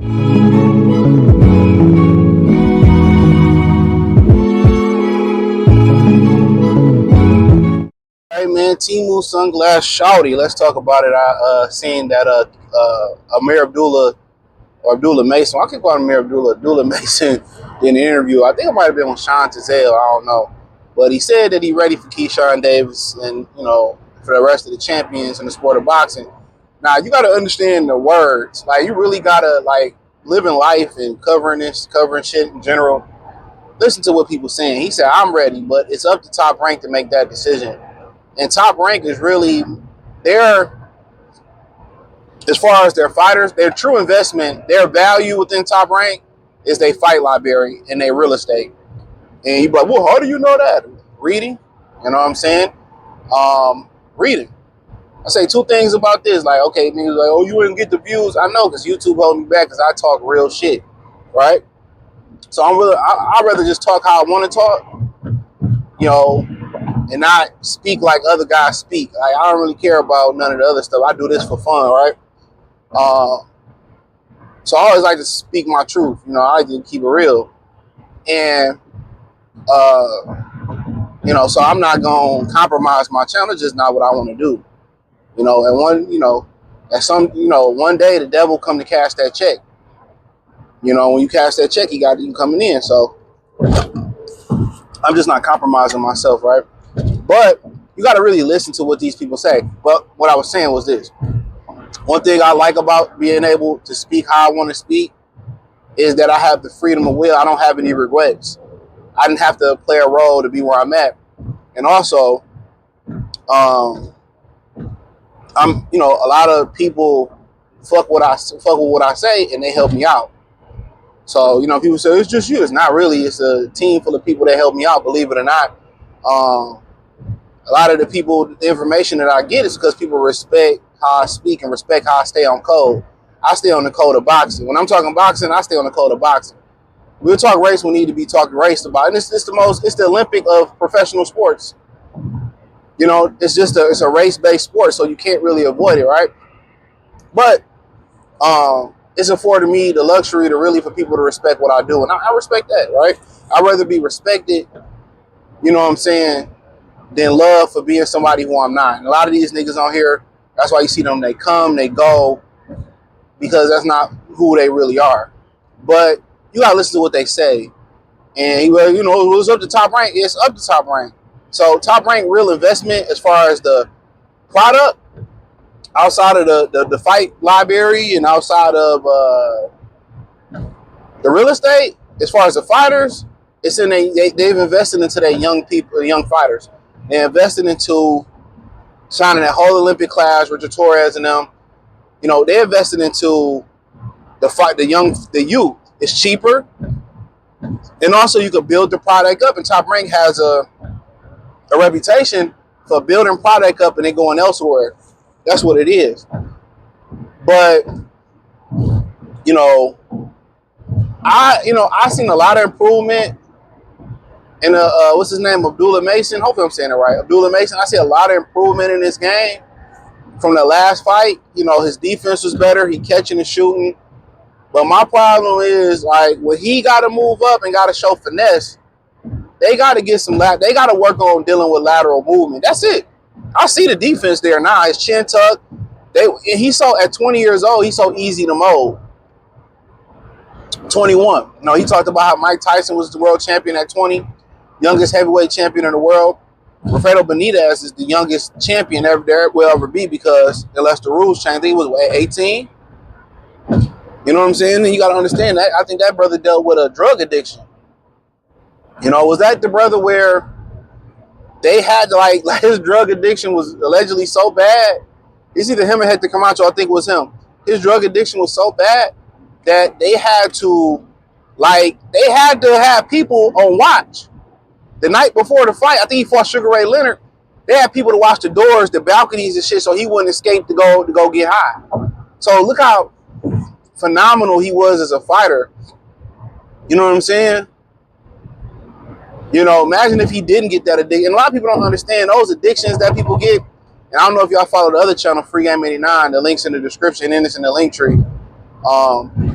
Hey man, Timu Sunglass Shouty. Let's talk about it. I seen that Amir Abdullah or Abdullah Mason. I keep calling him Amir Abdullah. Abdullah Mason did an interview. I think it might have been with Sean Tizell. I don't know, but he said that he's ready for Keshan Davis and for the rest of the champions in the sport of boxing. Now you got to understand the words. Like you really gotta living life and covering shit in general. Listen to what people saying. He said, "I'm ready, but it's up to Top Rank to make that decision." And Top Rank is really their, as far as their fighters, their true investment, their value within Top Rank is they fight library and their real estate. And you're like, well, how do you know that? Reading, you know what I'm saying? Reading. I say two things about this. Like, okay, niggas like, oh, you wouldn't get the views. I know, because YouTube held me back because I talk real shit, right? So I'd rather just talk how I want to talk, and not speak like other guys speak. Like, I don't really care about none of the other stuff. I do this for fun, right? So I always like to speak my truth. I like to keep it real. And, so I'm not going to compromise my channel. It's just not what I want to do. And one day the devil come to cash that check. When you cash that check, he got you coming in. So I'm just not compromising myself, right? But you got to really listen to what these people say. But what I was saying was this. One thing I like about being able to speak how I want to speak is that I have the freedom of will. I don't have any regrets. I didn't have to play a role to be where I'm at. And also, a lot of people fuck with what I say and they help me out. So, people say, it's just you. It's not really. It's a team full of people that help me out, believe it or not. A lot of the information that I get is because people respect how I speak and respect how I stay on code. I stay on the code of boxing. When I'm talking boxing, I stay on the code of boxing. We'll talk race. We need to be talking race about, and it's the Olympic of professional sports. It's a race-based sport, so you can't really avoid it, right? But it's afforded me the luxury for people to respect what I do, and I respect that, right? I'd rather be respected, you know what I'm saying, than love for being somebody who I'm not. And a lot of these niggas on here, that's why you see them, they come, they go, because that's not who they really are. But you gotta listen to what they say. And it was up to Top Rank. It's up to Top Rank. So Top Rank real investment as far as the product, outside of the fight library and outside of the real estate, as far as the fighters, it's in they've invested into their young people, young fighters. They invested into signing that whole Olympic class, Richard Torres and them. They invested into the youth. It's cheaper, and also you could build the product up. And Top Rank has a reputation for building product up and then going elsewhere. That's what it is. But I seen a lot of improvement in what's his name, Abdullah Mason. Hopefully I'm saying it right. Abdullah Mason. I see a lot of improvement in this game from the last fight. His defense was better. He catching and shooting. But my problem is, like, when he got to move up and got to show finesse, they got to get they got to work on dealing with lateral movement. That's it. I see the defense there now. His chin tuck. At 20 years old, he's so easy to mold. 21. He talked about how Mike Tyson was the world champion at 20, youngest heavyweight champion in the world. Rafael Benitez is the youngest champion there will ever be, because unless the rules change, I think he was 18. You know what I'm saying? And you got to understand that. I think that brother dealt with a drug addiction. Was that the brother where they had like his drug addiction was allegedly so bad? It's either him or Hector Camacho. I think it was him. His drug addiction was so bad that they had to have people on watch. The night before the fight, I think he fought Sugar Ray Leonard. They had people to watch the doors, the balconies and shit, so he wouldn't escape to go get high. So look how phenomenal he was as a fighter. You know what I'm saying? Imagine if he didn't get that addiction. And a lot of people don't understand those addictions that people get. And I don't know if y'all follow the other channel, Free Game 89. The link's in the description and it's in the link tree.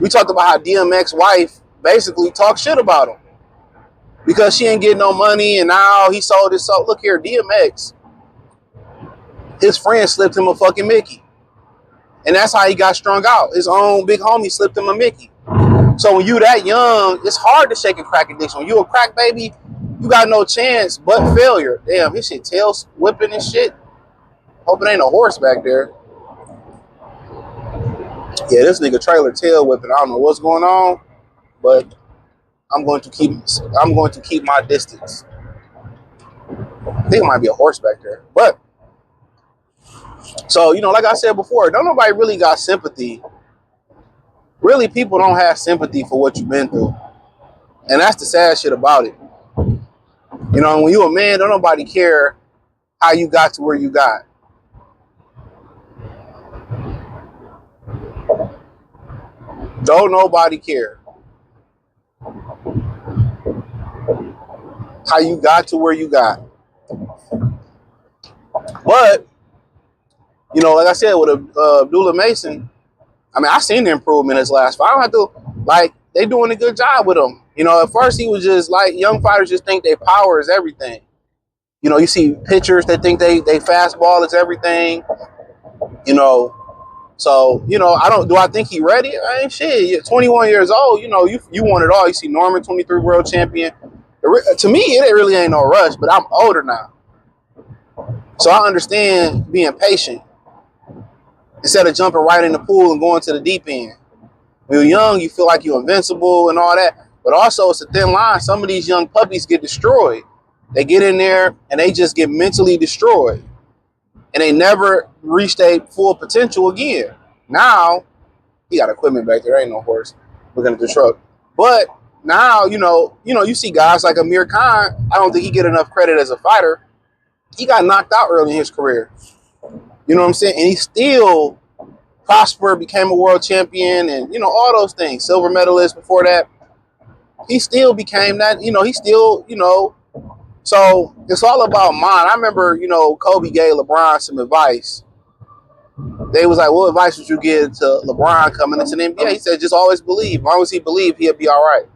We talked about how DMX wife basically talked shit about him because she ain't getting no money, and now he sold his soul. Look here, DMX, his friend slipped him a fucking Mickey, and that's how he got strung out. His own big homie slipped him a Mickey. So when you that young, it's hard to shake a crack addiction. When you a crack baby, you got no chance but failure. Damn, his shit tail whipping and shit. Hope it ain't a horse back there. Yeah, this nigga trailer tail whipping. I don't know what's going on, but I'm going to keep my distance. I think it might be a horse back there. But so, like I said before, don't nobody really got sympathy. Really, people don't have sympathy for what you've been through. And that's the sad shit about it. When you a man, don't nobody care how you got to where you got. Don't nobody care how you got to where you got. But, like I said, with Abdullah Mason, I seen the improvement in his last fight. I don't have to, they doing a good job with him. At first he was just young fighters just think their power is everything. You see pitchers that think they fastball is everything. So, do I think he ready? I ain't shit. You're 21 years old, you won it all. You see Norman, 23 world champion. To me, it really ain't no rush, but I'm older now. So I understand being patient instead of jumping right in the pool and going to the deep end. When you're young, you feel like you're invincible and all that. But also, it's a thin line. Some of these young puppies get destroyed. They get in there and they just get mentally destroyed. And they never reach their full potential again. Now, he got equipment back there. Ain't no horse looking at the truck. But now, you see guys like Amir Khan. I don't think he get enough credit as a fighter. He got knocked out early in his career. You know what I'm saying? And he still prospered, became a world champion, and, all those things. Silver medalist before that. He still became that, he still, So it's all about mind. I remember, Kobe gave LeBron some advice. They was like, what advice would you give to LeBron coming into the NBA? He said, just always believe. As long as he believed, he'll be all right.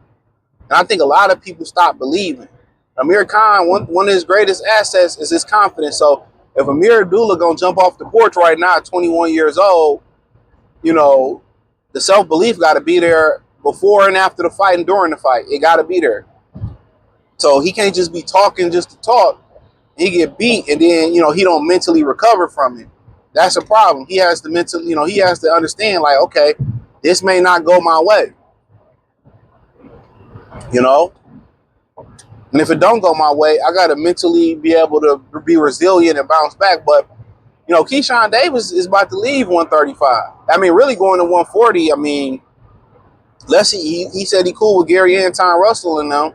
And I think a lot of people stop believing. Amir Khan, one of his greatest assets is his confidence. So if Amir Abdullah going to jump off the porch right now at 21 years old, the self-belief got to be there before and after the fight and during the fight. It got to be there. So he can't just be talking just to talk. He get beat and then, he don't mentally recover from it. That's a problem. He has to he has to understand okay, this may not go my way. And if it don't go my way, I got to mentally be able to be resilient and bounce back. But, Keyshawn Davis is about to leave 135. Really going to 140. He said he cool with Gary Anton Russell and them.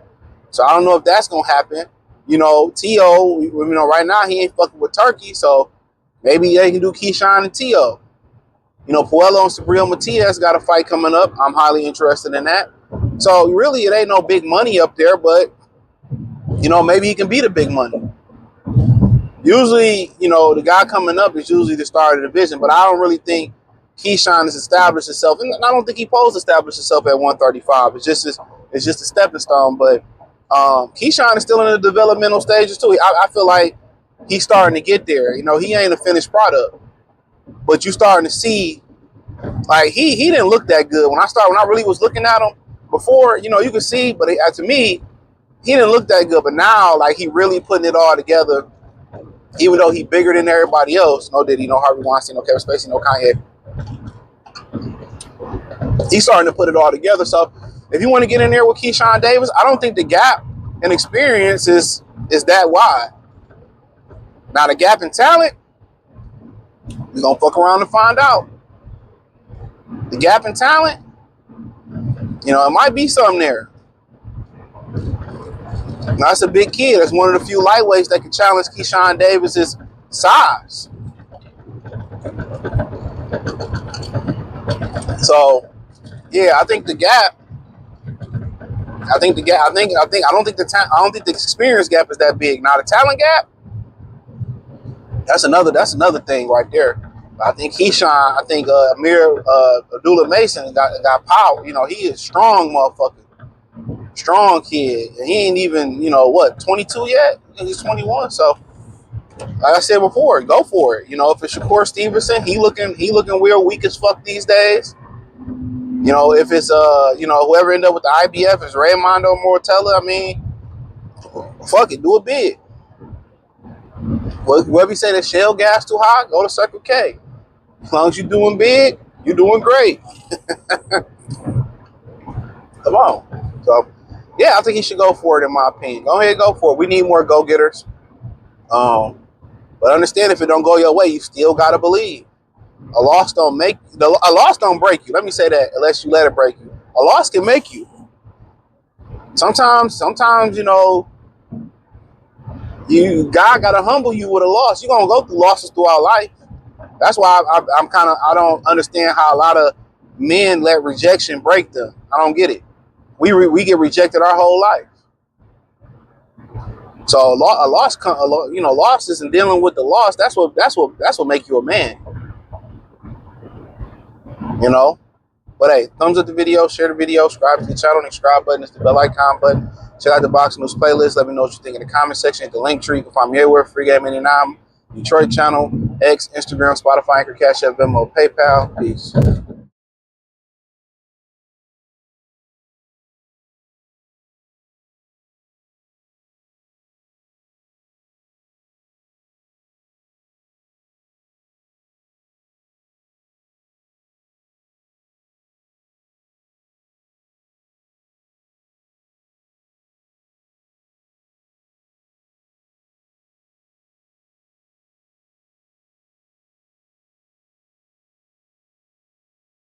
So I don't know if that's going to happen. T.O., right now he ain't fucking with Turkey. So maybe they can do Keyshawn and T.O. Puello and Sabril Matias got a fight coming up. I'm highly interested in that. So really, it ain't no big money up there, but, maybe he can be the big money. Usually, the guy coming up is usually the star of the division, but I don't really think Keyshawn has established himself. And I don't think he posed to establish himself at 135. It's just a stepping stone. But Keyshawn is still in the developmental stages too. I feel like he's starting to get there. He ain't a finished product, but you starting to see he didn't look that good when I really was looking at him before. You could see, but to me, he didn't look that good. But now, he really putting it all together. Even though he bigger than everybody else, no Diddy, no Harvey Weinstein, no Kevin Spacey, no Kanye. He's starting to put it all together. So if you want to get in there with Keyshawn Davis, I don't think the gap in experience is that wide. Now the gap in talent, we're going to fuck around and find out. The gap in talent, it might be something there. Now, that's a big kid. That's one of the few lightweights that can challenge Keyshawn Davis's size. So, yeah, I think the gap. I don't think the experience gap is that big. Now, the talent gap. That's another thing right there. I think Keyshawn, I think Abdullah Mason got power. You know, he is strong, motherfucker. Strong kid. And he ain't even, 22 yet? I think he's 21. So, like I said before, go for it. You know, if it's Shakur Stevenson, he looking real weak as fuck these days. You know, if it's whoever ended up with the IBF is Raymondo Mortella, I mean, fuck it, do it big. Whoever you say that shell gas too high, go to Circle K. As long as you're doing big, you're doing great. Come on. So, yeah, I think he should go for it, in my opinion. Go ahead, go for it. We need more go-getters. But understand, if it don't go your way, you still got to believe. A loss don't break you. Let me say that, unless you let it break you. A loss can make you. Sometimes, God got to humble you with a loss. You're going to go through losses throughout life. That's why I don't understand how a lot of men let rejection break them. I don't get it. We get rejected our whole life. So losses and dealing with the loss. That's what make you a man. You know. But hey, thumbs up the video, share the video, subscribe to the channel. The subscribe button is the bell icon button. Check out the Boxing News playlist. Let me know what you think in the comment section. Hit the link tree. You can find me everywhere. Free Game 89, Detroit channel, X, Instagram, Spotify, Anchor, Cash App, Venmo, PayPal. Peace.